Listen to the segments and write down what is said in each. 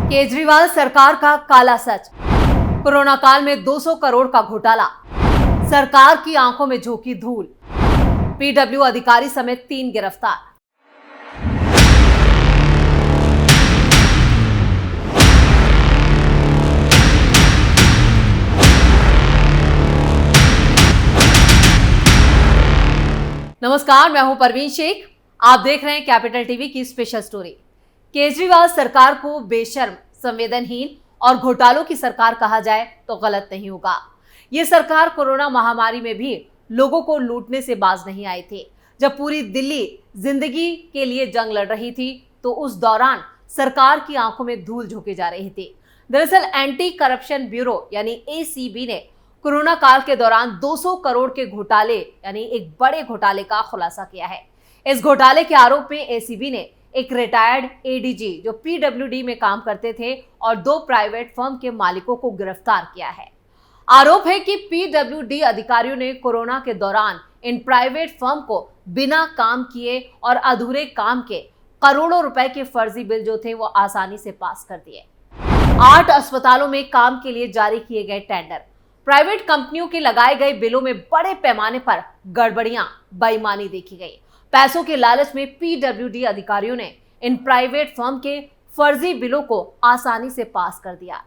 केजरीवाल सरकार का काला सच। कोरोना काल में 200 करोड़ का घोटाला, सरकार की आंखों में झोंकी धूल। पीडब्ल्यू अधिकारी समेत 3 गिरफ्तार। नमस्कार, मैं हूं परवीन शेख। आप देख रहे हैं कैपिटल टीवी की स्पेशल स्टोरी। केजरीवाल सरकार को बेशर्म, संवेदनहीन और घोटालों की सरकार कहा जाए तो गलत नहीं होगा। ये सरकार कोरोना महामारी में भी लोगों को लूटने से बाज नहीं आई थी। जब पूरी दिल्ली जिंदगी के लिए जंग लड़ रही थी तो उस दौरान सरकार की आंखों में धूल झोंके जा रही थी। दरअसल एंटी करप्शन ब्यूरो यानी एसीबी ने कोरोना काल के दौरान 200 करोड़ के घोटाले यानी एक बड़े घोटाले का खुलासा किया है। इस घोटाले के आरोप में एसीबी ने एक रिटायर्ड एडीजी जो पीडब्ल्यूडी में काम करते थे और 2 प्राइवेट फर्म के मालिकों को गिरफ्तार किया है। आरोप है कि पीडब्ल्यूडी अधिकारियों ने कोरोना के दौरान इन प्राइवेट फर्म को बिना काम किए और अधूरे काम के करोड़ों रुपए के फर्जी बिल जो थे वो आसानी से पास कर दिए। 8 अस्पतालों में काम के लिए जारी किए गए टेंडर, प्राइवेट कंपनियों के लगाए गए बिलों में बड़े पैमाने पर गड़बड़ियां, बेईमानी देखी गई। पैसों के लालच में पीडब्ल्यूडी अधिकारियों ने इन प्राइवेट फर्म के फर्जी बिलों को आसानी से पास कर दिया।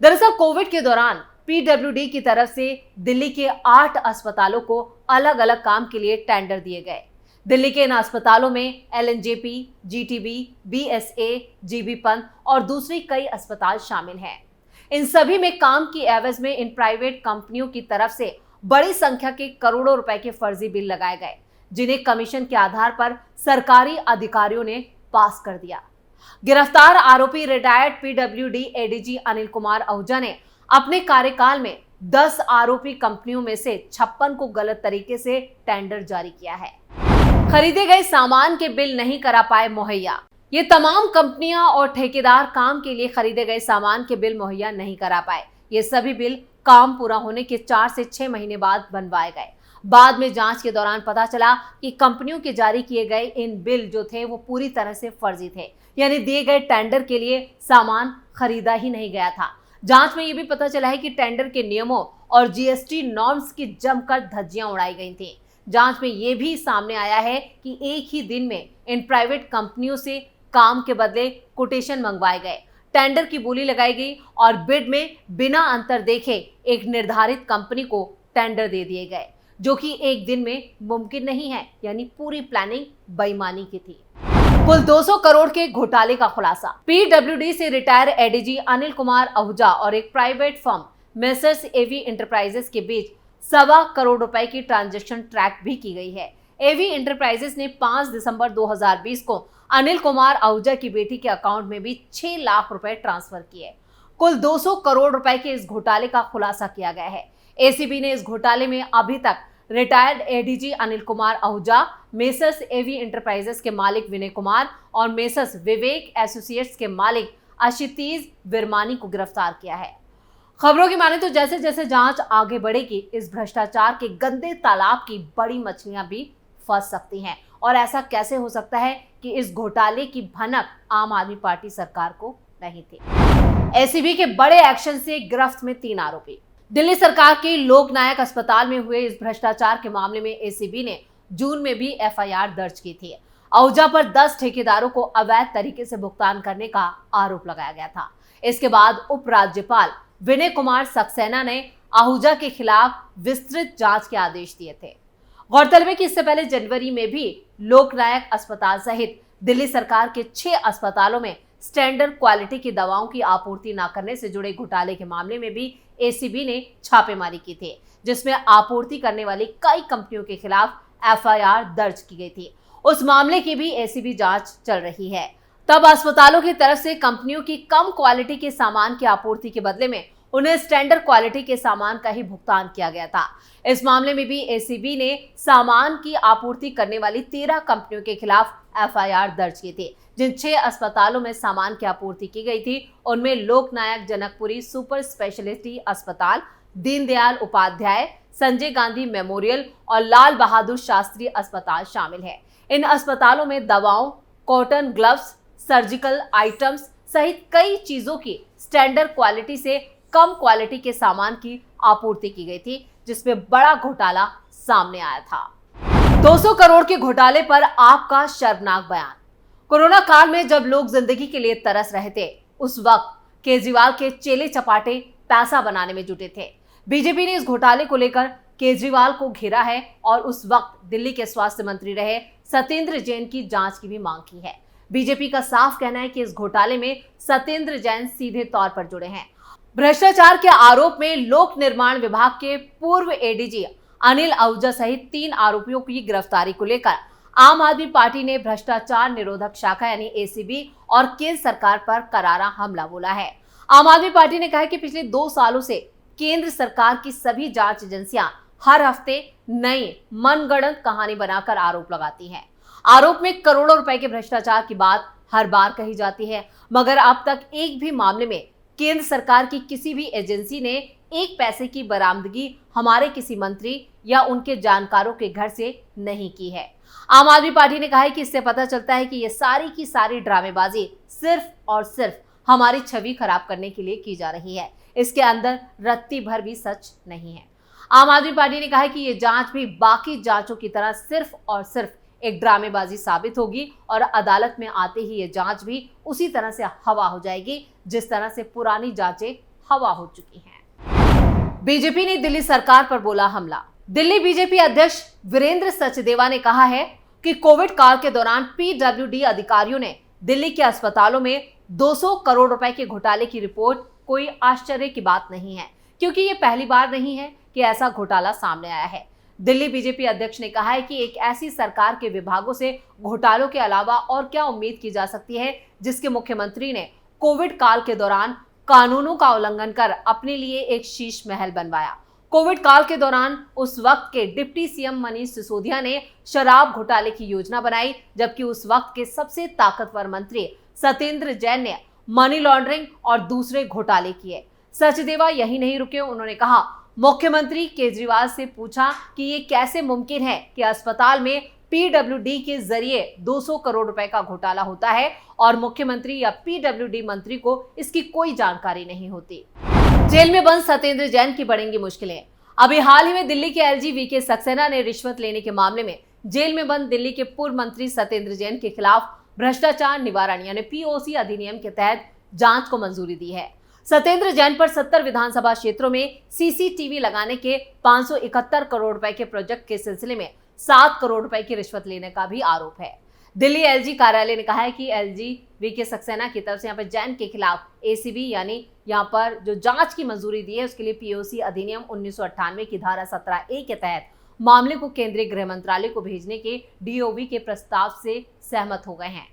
दरअसल कोविड के दौरान पीडब्ल्यूडी की तरफ से दिल्ली के 8 अस्पतालों को अलग अलग काम के लिए टेंडर दिए गए। दिल्ली के इन अस्पतालों में LNJP, GTB, BSA, GB Pant और दूसरी कई अस्पताल शामिल हैं। इन सभी में काम की एवज में इन प्राइवेट कंपनियों की तरफ से बड़ी संख्या के करोड़ों रुपए के फर्जी बिल लगाए गए, जिन्हें कमीशन के आधार पर सरकारी अधिकारियों ने पास कर दिया। गिरफ्तार आरोपी retired PWD ADG Anil Kumar Ahuja ने अपने कार्यकाल में 10 आरोपी कंपनियों में से 56 को गलत तरीके से टेंडर जारी किया है। खरीदे गए सामान के बिल नहीं करा पाए मुहैया। ये तमाम कंपनियां और ठेकेदार काम के लिए खरीदे गए सामान के बिल मुहैया नहीं करा पाए। ये सभी बिल काम पूरा होने के 4 से 6 महीने बाद बनवाए गए। बाद में जांच के दौरान पता चला कि कंपनियों के जारी किए गए इन बिल जो थे वो पूरी तरह से फर्जी थे, यानी दिए गए टेंडर के लिए सामान खरीदा ही नहीं गया था। जांच में ये भी पता चला है कि टेंडर के नियमों और जीएसटी नॉर्म्स की जमकर धज्जियां उड़ाई गई थी। जांच में ये भी सामने आया है कि एक ही दिन में इन प्राइवेट कंपनियों से काम के बदले कोटेशन मंगवाए गए, टेंडर की बोली लगाई गई और बिड में बिना अंतर देखे एक निर्धारित कंपनी को टेंडर दे दिए गए, जो कि एक दिन में मुमकिन नहीं है, यानी पूरी प्लानिंग बेईमानी की थी। कुल 200 करोड़ के घोटाले का खुलासा। पीडब्ल्यूडी से रिटायर एडीजी अनिल कुमार आहूजा और एक private firm messrs AV enterprises के बीच 1.25 करोड़ रुपए की ट्रांजैक्शन ट्रैक भी की गई है। एवी एंटरप्राइजेस ने 5 दिसंबर 2020 को अनिल कुमार आहूजा की बेटी के अकाउंट में भी 6 लाख रुपए ट्रांसफर किए। कुल 200 करोड़ रुपए के इस घोटाले का खुलासा किया गया है। एसीबी ने इस घोटाले में अभी तक retired ADG Anil Kumar Ahuja, messrs AV enterprises के मालिक विनय कुमार और मेसर्स विवेक एसोसिएट्स के मालिक आशीतीज विरमानी को गिरफ्तार किया है। खबरों की माने तो जैसे जैसे जांच आगे बढ़ेगी, इस भ्रष्टाचार के गंदे तालाब की बड़ी मछलियां भी फंस सकती हैं। और ऐसा कैसे हो सकता है कि इस घोटाले की भनक आम आदमी पार्टी सरकार को नहीं थी। एसीबी के बड़े एक्शन से गिरफ्त में 3 आरोपी। दिल्ली सरकार के लोकनायक अस्पताल में हुए इस भ्रष्टाचार के मामले में एसीबी ने जून में भी एफआईआर दर्ज की थी। आहूजा पर 10 ठेकेदारों को अवैध तरीके से भुगतान करने का आरोप लगाया गया था। इसके बाद उपराज्यपाल विनय कुमार सक्सेना ने आहूजा के खिलाफ विस्तृत जांच के आदेश दिए थे। गौरतलब है कि इससे पहले जनवरी में भी लोकनायक अस्पताल सहित दिल्ली सरकार के 6 अस्पतालों में स्टैंडर्ड क्वालिटी की दवाओं की आपूर्ति न करने से जुड़े घोटाले के मामले में भी एसीबी ने छापेमारी की थी, जिसमें आपूर्ति करने वाली कई कंपनियों के खिलाफ एफआईआर दर्ज की गई थी। उस मामले की भी एसीबी जांच चल रही है। तब अस्पतालों की तरफ से कंपनियों की कम क्वालिटी के सामान की आपूर्ति के बदले में उन्हें स्टैंडर्ड क्वालिटी के सामान का ही भुगतान किया गया था। इस मामले में भी एसीबी ने सामान की आपूर्ति करने वाली 13 कंपनियों के खिलाफ एफआईआर दर्ज की थी। जिन 6 अस्पतालों में सामान की आपूर्ति की गई थी उनमें लोकनायक जनकपुरी सुपर स्पेशलिटी अस्पताल, दीनदयाल उपाध्याय, संजय गांधी मेमोरियल और लाल बहादुर शास्त्री अस्पताल शामिल है। इन अस्पतालों में दवाओं, कॉटन ग्लव्स, सर्जिकल आइटम्स, सहित कई चीजों की स्टैंडर्ड क्वालिटी से कम क्वालिटी के सामान की आपूर्ति की गई थी, जिसमें बड़ा घोटाला सामने आया था। 200 करोड़ के घोटाले पर आपका शर्मनाक बयान। कोरोना काल में जब लोग जिंदगी के लिए तरस रहे थे, उस वक्त केजरीवाल के चेले चपाटे पैसा बनाने में जुटे थे। बीजेपी ने इस घोटाले को लेकर केजरीवाल को घेरा है और उस वक्त दिल्ली के स्वास्थ्य मंत्री रहे सत्येंद्र जैन की जांच की भी मांग की है। बीजेपी का साफ कहना है कि इस घोटाले में सत्येंद्र जैन सीधे तौर पर जुड़े हैं। भ्रष्टाचार के आरोप में लोक निर्माण विभाग के पूर्व एडीजी अनिल आहूजा सहित 3 आरोपियों की गिरफ्तारी को लेकर आम आदमी पार्टी ने भ्रष्टाचार निरोधक शाखा यानी एसीबी और केंद्र सरकार पर करारा हमला बोला है। आम आदमी पार्टी ने कहा है कि पिछले 2 सालों से केंद्र सरकार की सभी जांच एजेंसियां हर हफ्ते नई मनगढ़ंत कहानी बनाकर आरोप लगाती हैं। आरोप में करोड़ों रुपए के भ्रष्टाचार की बात हर बार कही जाती है, मगर अब तक एक भी मामले में केंद्र सरकार की किसी भी एजेंसी ने 1 पैसे की बरामदगी हमारे किसी मंत्री या उनके जानकारों के घर से नहीं की है। आम आदमी पार्टी ने कहा है कि इससे पता चलता है कि ये सारी की सारी ड्रामेबाजी सिर्फ और सिर्फ हमारी छवि खराब करने के लिए की जा रही है। इसके अंदर रत्ती भर भी सच नहीं है। आम आदमी पार्टी ने कहा है कि ये जांच भी बाकी जांचों की तरह सिर्फ और सिर्फ एक ड्रामेबाजी साबित होगी और अदालत में आते ही ये जांच भी उसी तरह से हवा हो जाएगी जिस तरह से पुरानी जांचें हवा हो चुकी हैं। बीजेपी ने दिल्ली सरकार पर बोला हमला। दिल्ली बीजेपी अध्यक्ष वीरेंद्र सचदेवा ने कहा है कि कोविड काल के दौरान पीडब्ल्यूडी अधिकारियों ने दिल्ली के अस्पतालों में 200 करोड़ रुपए के घोटाले की रिपोर्ट कोई आश्चर्य की बात नहीं है, क्योंकि ये पहली बार नहीं है कि ऐसा घोटाला सामने आया है। दिल्ली बीजेपी अध्यक्ष ने कहा है कि एक ऐसी सरकार के विभागों से घोटालों के अलावा और क्या उम्मीद की जा सकती है जिसके मुख्यमंत्री ने कोविड काल के दौरान कानूनों का उल्लंघन कर अपने लिए एक शीश महल बनवाया। कोविड काल के दौरान उस वक्त के डिप्टी सीएम मनीष सिसोदिया ने शराब घोटाले की योजना बनाई, जबकि उस वक्त के सबसे ताकतवर मंत्री सत्येंद्र जैन ने मनी लॉन्ड्रिंग और दूसरे घोटाले किए। सचदेवा यही नहीं रुके, उन्होंने कहा मुख्यमंत्री केजरीवाल से पूछा कि ये कैसे मुमकिन है कि अस्पताल में पीडब्ल्यूडी के जरिए 200 करोड़ रुपए का घोटाला होता है और मुख्यमंत्री या पीडब्ल्यूडी मंत्री को इसकी कोई जानकारी नहीं होती। जेल में बंद सत्येंद्र जैन की बढ़ेंगी मुश्किलें। अभी हाल ही में दिल्ली के एलजी वीके सक्सेना ने रिश्वत लेने के मामले में जेल में बंद दिल्ली के पूर्व मंत्री सत्येंद्र जैन के खिलाफ भ्रष्टाचार निवारण यानी पीओसी अधिनियम के तहत जांच को मंजूरी दी है। सत्येंद्र जैन पर 70 विधानसभा क्षेत्रों में सीसीटीवी लगाने के 571 करोड़ रुपए के प्रोजेक्ट के सिलसिले में 7 करोड़ रुपए की रिश्वत लेने का भी आरोप है। दिल्ली एलजी कार्यालय ने कहा है कि एलजी वीके सक्सेना की तरफ से यहाँ पर जैन के खिलाफ एसीबी यानी यहाँ पर जो जांच की मंजूरी दी है उसके लिए पीओसी अधिनियम 1998 की धारा 17A के तहत मामले को केंद्रीय गृह मंत्रालय को भेजने के डीओबी के प्रस्ताव से सहमत हो गए हैं।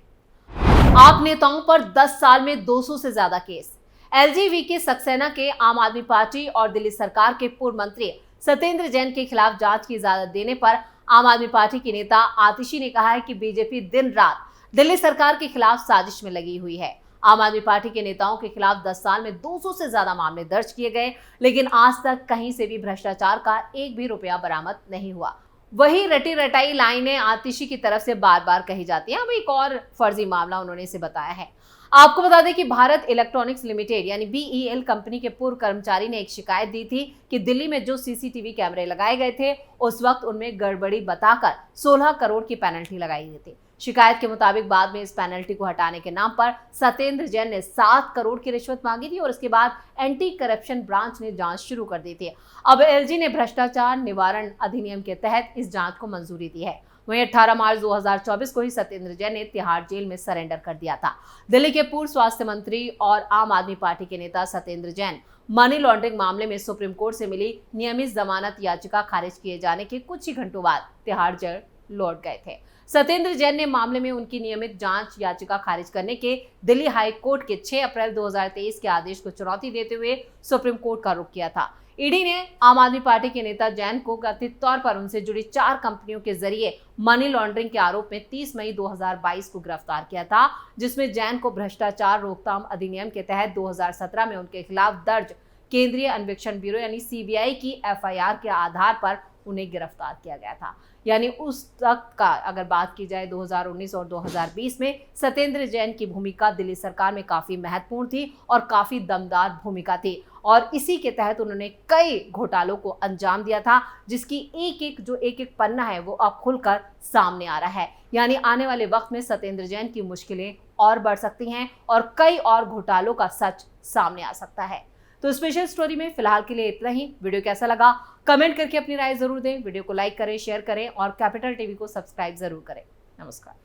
आप नेताओं पर 10 साल में 200 से ज्यादा केस। एलजी वीके सक्सेना के आम आदमी पार्टी और दिल्ली सरकार के पूर्व मंत्री सत्येंद्र जैन के खिलाफ जांच की इजाजत देने पर आम आदमी पार्टी की नेता आतिशी ने कहा है कि बीजेपी दिन रात दिल्ली सरकार के खिलाफ साजिश में लगी हुई है। आम आदमी पार्टी के नेताओं के खिलाफ 10 साल में 200 से ज्यादा मामले दर्ज किए गए, लेकिन आज तक कहीं से भी भ्रष्टाचार का एक भी रुपया बरामद नहीं हुआ। वही रटी रटाई लाइनें आतिशी की तरफ से बार बार कही जाती हैं। अब एक और फर्जी मामला उन्होंने इसे बताया है। आपको बता दें कि भारत इलेक्ट्रॉनिक्स लिमिटेड यानी बीईएल कंपनी के पूर्व कर्मचारी ने एक शिकायत दी थी कि दिल्ली में जो सीसीटीवी कैमरे लगाए गए थे उस वक्त उनमें गड़बड़ी बताकर 16 करोड़ की पेनल्टी लगाई गई थी। शिकायत के मुताबिक बाद में इस पेनल्टी को हटाने के नाम पर सत्येंद्र जैन ने 7 करोड़ की रिश्वत मांगी थी और इसके बाद एंटी करप्शन ब्रांच ने जांच शुरू कर दी थी। अब एलजी ने भ्रष्टाचार निवारण अधिनियम के तहत इस जांच को मंजूरी दी है। वहीं 18 मार्च 2024 को ही सत्येंद्र जैन ने तिहाड़ जेल में सरेंडर कर दिया था। दिल्ली के पूर्व स्वास्थ्य मंत्री और आम आदमी पार्टी के नेता सत्येंद्र जैन मनी लॉन्ड्रिंग मामले में सुप्रीम कोर्ट से मिली नियमित जमानत याचिका खारिज किए जाने के कुछ ही घंटों बाद तिहाड़ जेल लौट गए थे। सत्येंद्र जैन ने मामले में उनकी नियमित जांच याचिका खारिज करने के दिल्ली हाई कोर्ट के 6 अप्रैल 2023 के आदेश को चुनौती देते हुए सुप्रीम कोर्ट का रुख किया था। ईडी ने आम आदमी पार्टी के नेता जैन को कथित तौर पर उनसे जुड़ी 4 कंपनियों के जरिए मनी लॉन्ड्रिंग के आरोप में 30 मई 2022 को गिरफ्तार किया था, जिसमें जैन को भ्रष्टाचार रोकथाम अधिनियम के तहत 2017 में उनके खिलाफ दर्ज केंद्रीय अन्वेषण ब्यूरो यानी सीबीआई की एफआईआर के आधार पर उन्हें गिरफ्तार किया गया था। यानी उस तक का अगर बात की जाए 2019 और 2020 में सत्येंद्र जैन की भूमिका दिल्ली सरकार में काफी महत्वपूर्ण थी और काफी दमदार भूमिका थी और इसी के तहत उन्होंने कई घोटालों को अंजाम दिया था, जिसकी एक एक पन्ना है वो अब खुलकर सामने आ रहा है। यानी आने वाले वक्त में सत्येंद्र जैन की मुश्किलें और बढ़ सकती हैं और कई और घोटालों का सच सामने आ सकता है। तो स्पेशल स्टोरी में फिलहाल के लिए इतना ही। वीडियो कैसा लगा कमेंट करके अपनी राय जरूर दें। वीडियो को लाइक करें, शेयर करें और कैपिटल टीवी को सब्सक्राइब जरूर करें। नमस्कार।